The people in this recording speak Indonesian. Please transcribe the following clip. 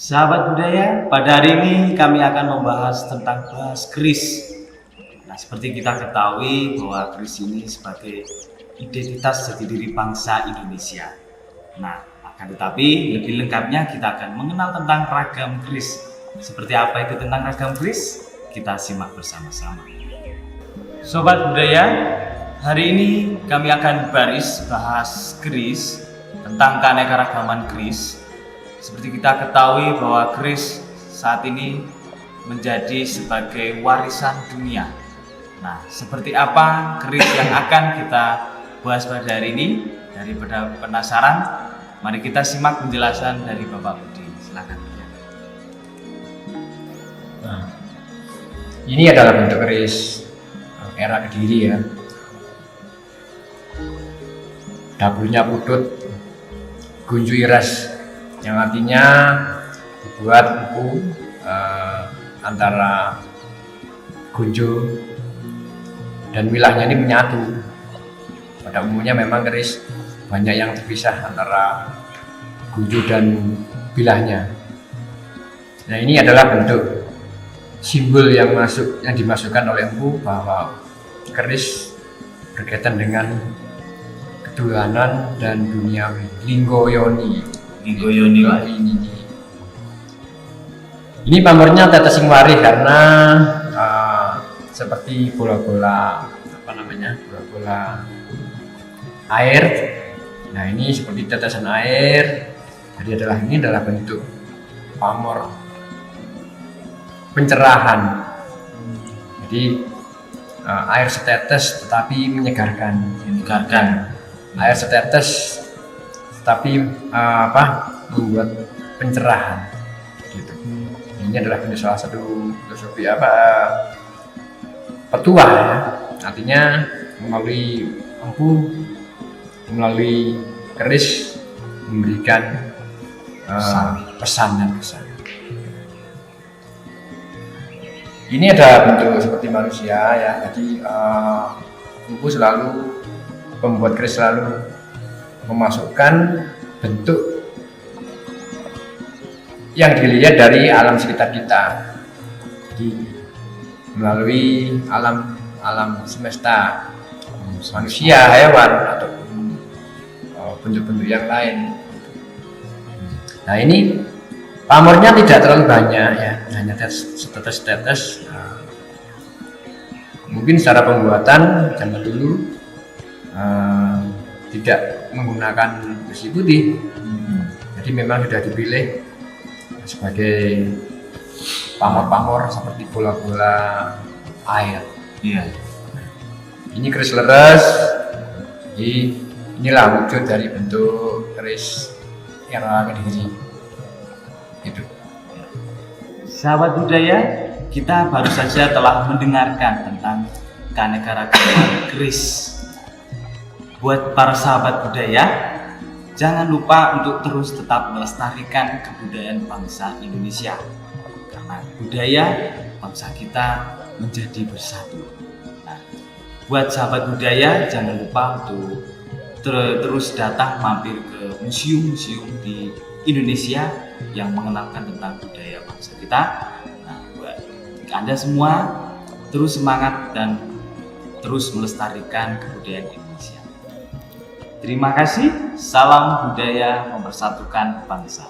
Sahabat budaya, pada hari ini kami akan membahas tentang bahas keris. Nah, seperti kita ketahui bahwa keris ini sebagai identitas jati diri bangsa Indonesia. Nah, akan tetapi lebih lengkapnya kita akan mengenal tentang ragam keris. Seperti apa itu tentang ragam keris? Kita simak bersama-sama. Sobat budaya, hari ini kami akan bahas keris, tentang keanekaragaman keris. Seperti kita ketahui bahwa keris saat ini menjadi sebagai warisan dunia. Nah, seperti apa keris yang akan kita bahas pada hari ini? Daripada penasaran, mari kita simak penjelasan dari Bapak Budi. Silakan. Nah, ini adalah bentuk keris era Kediri ya. Dapurnya putut, gunju iras, yang artinya dibuat empu antara gunju dan wilahnya ini menyatu. Pada umumnya memang keris banyak yang terpisah antara gunju dan bilahnya. Nah, ini adalah bentuk simbol yang dimasukkan oleh empu bahwa keris berkaitan dengan ketuhanan dan duniawi, linggoyoni. Ini pamornya tetes sing warih karena seperti bola-bola bola-bola air. Nah, ini seperti tetesan air. Jadi ini adalah bentuk pamor pencerahan. Jadi air setetes tetapi menyegarkan. Air setetes tapi membuat pencerahan gitu. Ini adalah salah satu filosofi petuah ya. Artinya melalui empu, melalui keris memberikan pesan dan kesan. Ini ada bentuk seperti manusia ya. Jadi empu selalu, pembuat keris selalu memasukkan bentuk yang dilihat dari alam sekitar kita. Jadi melalui alam semesta, manusia, hewan ataupun bentuk-bentuk yang lain. Nah, ini pamornya tidak terlalu banyak ya, hanya setetes-tetes. Mungkin secara pembuatan zaman dulu tidak menggunakan besi putih. Jadi memang sudah dipilih sebagai pamor-pamor seperti bola-bola air. Iya. Ini keris leres. Jadi inilah wujud dari bentuk keris era Kediri. Itu. Sahabat budaya, kita baru saja telah mendengarkan tentang keanekaragaman keris. Buat para sahabat budaya, jangan lupa untuk terus tetap melestarikan kebudayaan bangsa Indonesia. Karena budaya bangsa kita menjadi bersatu. Nah, buat sahabat budaya, jangan lupa untuk terus datang mampir ke museum-museum di Indonesia yang mengenalkan tentang budaya bangsa kita. Nah, buat Anda semua, terus semangat dan terus melestarikan kebudayaan Indonesia. Terima kasih, salam budaya mempersatukan bangsa.